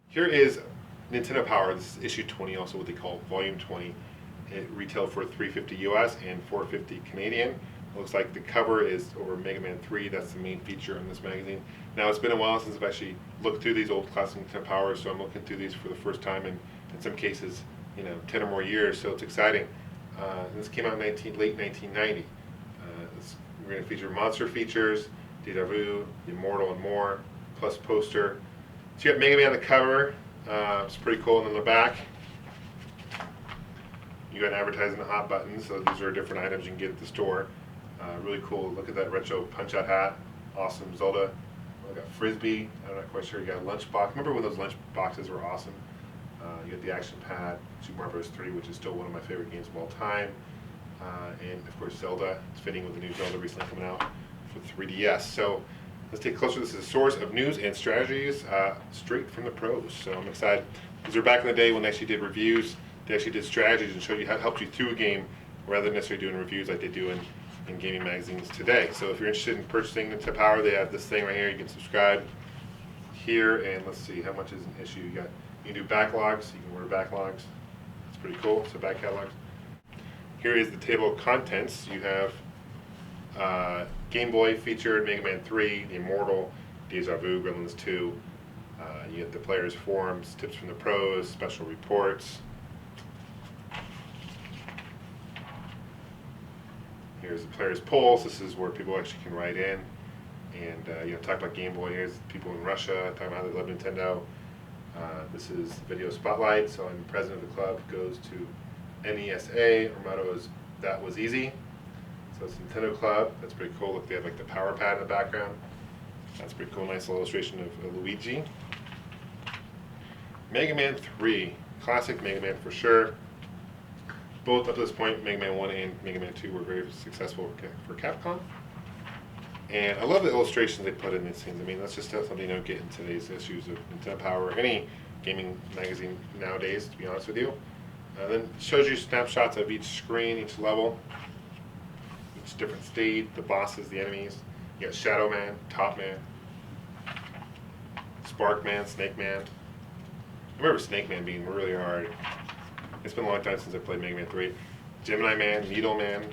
Here is Nintendo Power. This is issue 20, also what they call volume 20. It retailed for $350 US and $450 Canadian. Looks like the cover is over Mega Man 3. That's the main feature in this magazine. Now, it's been a while since I've actually looked through these old classic Nintendo Power, so I'm looking through these for the first time in some cases, 10 or more years, so it's exciting. This came out in late 1990. We're going to feature monster features, Deja Vu, The Immortal, and more, plus poster. So you got Mega Man on the cover. It's pretty cool. And on the back, you got advertising hot buttons. So these are different items you can get at the store. Really cool. Look at that retro Punch-Out hat. Awesome. Zelda. We got Frisbee. I'm not quite sure. You got a lunchbox. Remember when those lunch boxes were awesome? You got the action pad, Super Mario Bros. 3, which is still one of my favorite games of all time. And of course Zelda. It's fitting with the new Zelda recently coming out for 3DS. So let's take a closer. This is a source of news and strategies straight from the pros. So I'm excited. Because they're back in the day when they actually did reviews. They actually did strategies and showed you how it helped you through a game rather than necessarily doing reviews like they do in gaming magazines today. So if you're interested in purchasing Nintendo Power, they have this thing right here. You can subscribe here, and let's see, how much is an issue? You can do backlogs. You can order backlogs. It's pretty cool. So back catalogs. Here is the table of contents. You have Game Boy featured, Mega Man 3, The Immortal, Deja Vu, Gremlins 2. You get the players' forums, tips from the pros, special reports. Here's the players' polls. This is where people actually can write in and talk about Game Boy. Here's people in Russia talking about how they love Nintendo. This is Video Spotlight. So I'm president of the club. Goes to NESA. Our motto is "That was easy." So it's Nintendo Club. That's pretty cool. Look, they have like the power pad in the background. That's pretty cool. Nice illustration of Luigi. Mega Man 3. Classic Mega Man for sure. Both up to this point, Mega Man 1 and Mega Man 2 were very successful for Capcom. And I love the illustrations they put in these scenes. I mean, that's just something you don't get in today's issues of Nintendo Power or any gaming magazine nowadays, to be honest with you. Then it shows you snapshots of each screen, each level, each different stage, the bosses, the enemies. You got Shadow Man, Top Man, Spark Man, Snake Man. I remember Snake Man being really hard. It's been a long time since I played Mega Man 3. Gemini Man, Needle Man,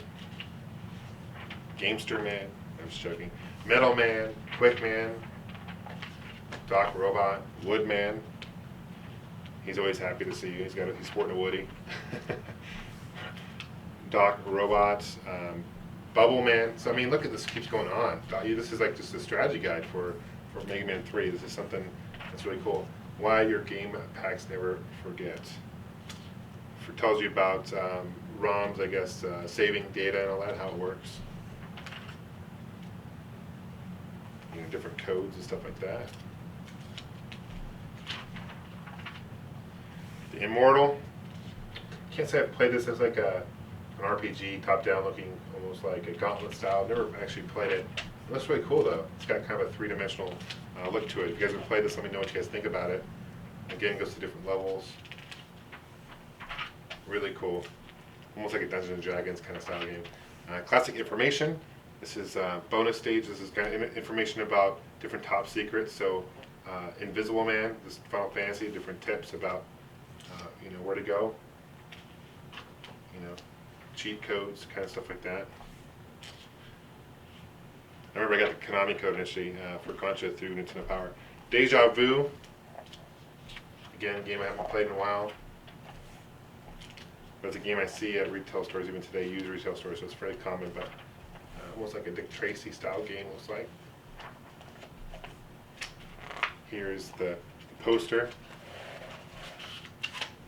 Gamester Man, I'm just joking. Metal Man, Quick Man, Doc Robot, Wood Man. He's always happy to see you. He's sporting a Woody. Doc Robot, Bubble Man. So I mean, look at this. Keeps going on. This is like just a strategy guide for Mega Man 3. This is something that's really cool. Why your game packs never forget. Tells you about ROMs, I guess, saving data and all that, how it works. Different codes and stuff like that. The Immortal. Can't say I've played this. It's like an RPG, top-down looking, almost like a Gauntlet style. Never actually played it. It looks really cool though. It's got kind of a three-dimensional look to it. If you guys have played this, let me know what you guys think about it. Again, it goes to different levels. Really cool. Almost like a Dungeons and Dragons kind of style game. Classic information. This is bonus stage. This is kind of information about different top secrets. So Invisible Man, this is Final Fantasy, different tips about where to go. Cheat codes, kind of stuff like that. I remember I got the Konami code initially for Contra through Nintendo Power. Deja Vu. Again, a game I haven't played in a while. But it's a game I see at retail stores even today, used retail stores, so it's very common, but almost like a Dick Tracy style game looks like. Here's the poster.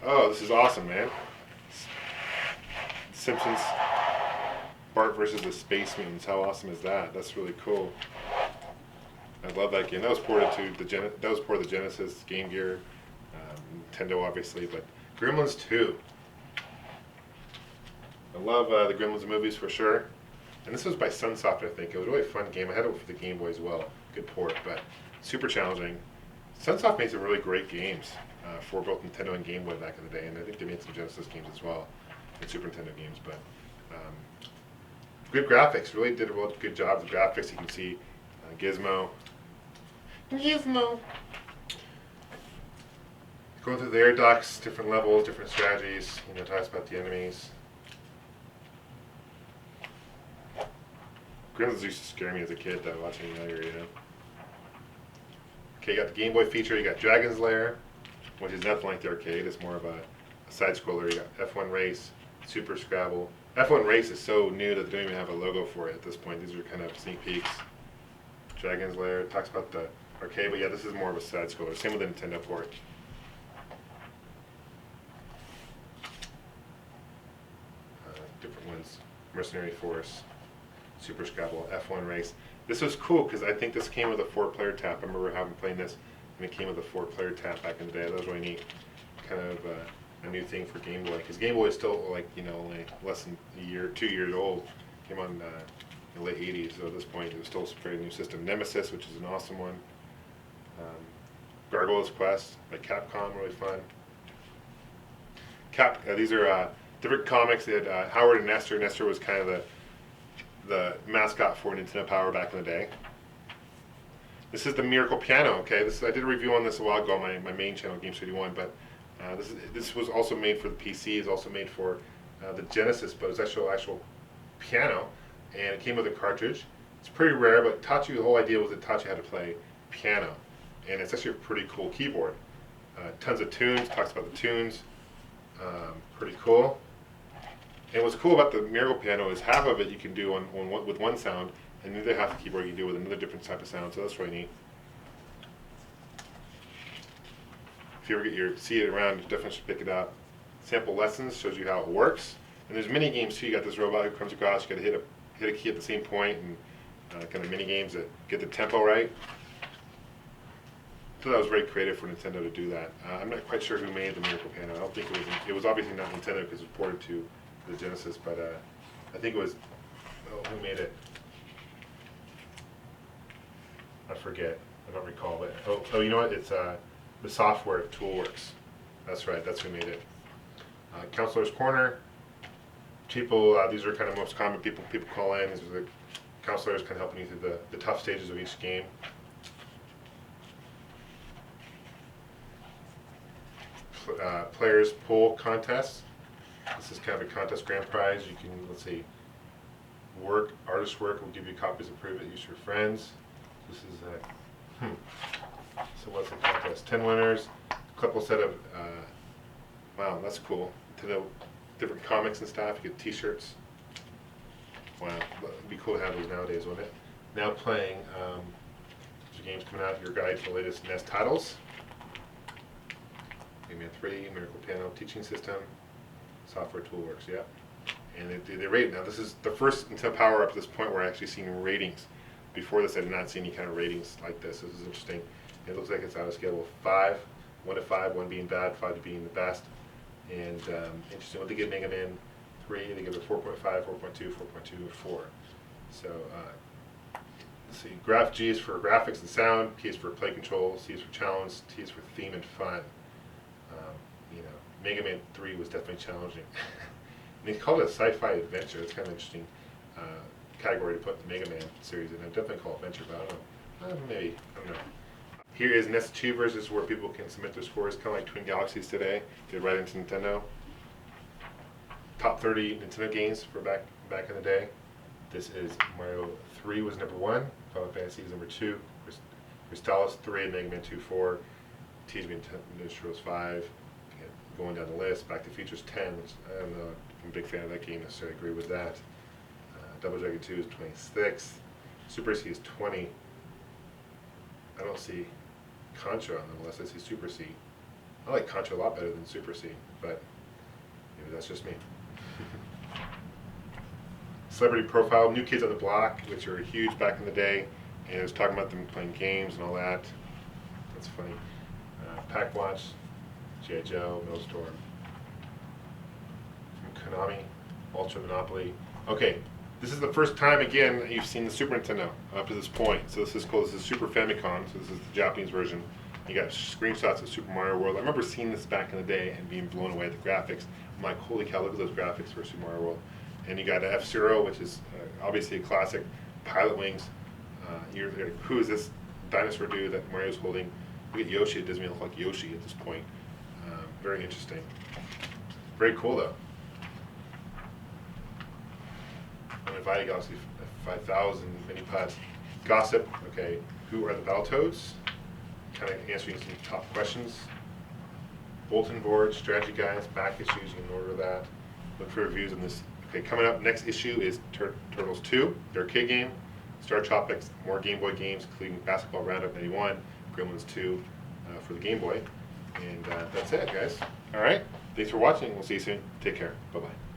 Oh, this is awesome, man. Simpsons, Bart versus the Space Mutants. How awesome is that? That's really cool. I love that game. That was ported to the Genesis, Game Gear, Nintendo obviously, but Gremlins 2. I love the Gremlins movies for sure. And this was by Sunsoft, I think. It was a really fun game. I had it for the Game Boy as well. Good port, but super challenging. Sunsoft made some really great games for both Nintendo and Game Boy back in the day, and I think they made some Genesis games as well, and Super Nintendo games. But good graphics. Really did a real good job of the graphics. You can see Gizmo. Going through the air ducts, different levels, different strategies, you know, talks about the enemies. Gremlins used to scare me as a kid though, watching it younger, you know. Okay, you got the Game Boy feature, you got Dragon's Lair, which is nothing like the arcade, it's more of a side scroller. You got F1 Race, Super Scrabble. F1 Race is so new that they don't even have a logo for it at this point. These are kind of sneak peeks. Dragon's Lair talks about the arcade, but yeah, this is more of a side scroller. Same with the Nintendo port. Different ones. Mercenary Force, Super Scrabble, F1 Race. This was cool because I think this came with a 4-player tap. I remember having playing this, and it came with a 4-player tap back in the day. That was really neat. Kind of a new thing for Game Boy, because Game Boy is still like, you know, only less than a year, 2 years old. Came on in the late 80s, so at this point it was still a very new system. Nemesis, which is an awesome one. Gargoyle's Quest by Capcom, really fun. These are different comics. They had Howard and Nestor. Nestor was kind of the mascot for Nintendo Power back in the day. This is the Miracle Piano. Okay, I did a review on this a while ago on my main channel, Games81, but this was also made for the PC. It's also made for the Genesis, but it's actual piano, and it came with a cartridge. It's pretty rare, but taught you, the whole idea was it taught you how to play piano, and it's actually a pretty cool keyboard. Tons of tunes. Talks about the tunes. Pretty cool. And what's cool about the Miracle Piano is half of it you can do with one sound, and the other half of the keyboard you can do with another different type of sound, so that's really neat. If you ever see it around, you definitely should pick it up. Sample lessons shows you how it works. And there's mini games too. You got this robot who comes across, you got to hit a key at the same point, and kind of mini games that get the tempo right. So that was very creative for Nintendo to do that. I'm not quite sure who made the Miracle Piano. I don't think it was obviously not Nintendo because it was ported to the Genesis, but I think it was, who made it? I forget. I don't recall. But oh, you know what? It's the software Toolworks. That's right. That's who made it. Counselor's Corner. People. These are kind of most common people call in. These are the counselors kind of helping you through the tough stages of each game. Players pool contests. This is kind of a contest grand prize. You can, let's see, artist work will give you copies of Prove It, use your friends. This is so what's the contest? 10 winners, a couple set of, wow, that's cool. Different comics and stuff. You get t-shirts. Wow, it'd be cool to have those nowadays, wouldn't it? Now playing, there's games coming out, your guide to the latest NES titles. Mega Man 3, Miracle Piano Teaching System, Software Toolworks, yeah. And they rate. Now this is the first Nintendo Power up to this point where I actually seen ratings. Before this I did not see any kind of ratings like this. This is interesting. It looks like it's on a scale of 5, 1 to 5, 1 being bad, 5 to being the best. And interesting, what they give Mega Man 3, they give it 4.5, 4.2, 4.2, 4. So let's see, G is for graphics and sound, P is for play control, C is for challenge, T is for theme and fun. You know, Mega Man 3 was definitely challenging. And they called it a sci-fi adventure. It's kind of interesting category to put the Mega Man series in. I definitely call it adventure, but I don't know. Maybe, I don't know. Here is NES Achievers. This is where people can submit their scores, kind of like Twin Galaxies today. Get right into Nintendo. Top 30 Nintendo games for back in the day. This is Mario 3 was number 1. Final Fantasy is number 2. Crystallis 3, Mega Man 2, 4. Teenage Mutant Ninja Turtles 5. Going down the list, Back to the Future's 10, which I don't know, I'm a big fan of that game, necessarily agree with that. Double Dragon 2 is 26. Super C is 20. I don't see Contra on the list, I see Super C. I like Contra a lot better than Super C, but maybe that's just me. Celebrity Profile, New Kids on the Block, which are huge back in the day, and it was talking about them playing games and all that. That's funny. Pack Watch, G.I. Joe, Snowstorm, from Konami, Ultra Monopoly. Okay, this is the first time again you've seen the Super Nintendo up to this point. So this is cool. This is Super Famicom. So this is the Japanese version. You got screenshots of Super Mario World. I remember seeing this back in the day and being blown away at the graphics. I'm like, holy cow, look at those graphics for Super Mario World. And you got F-Zero, which is obviously a classic. Pilot Wings. You're like, who is this dinosaur dude that Mario's holding? Look at Yoshi. It doesn't even look like Yoshi at this point. Very interesting. Very cool though. Uninvited Galaxy 5000 mini pods. Gossip. Okay, who are the Battletoads? Kind of answering some top questions. Bulletin board, strategy guides, back issues. You can order that. Look for reviews on this. Okay, coming up next issue is Turtles 2, the arcade game. Star Tropics, more Game Boy games, including Basketball Roundup 91, Gremlins 2 for the Game Boy. And that's it, guys. All right. Thanks for watching. We'll see you soon. Take care. Bye-bye.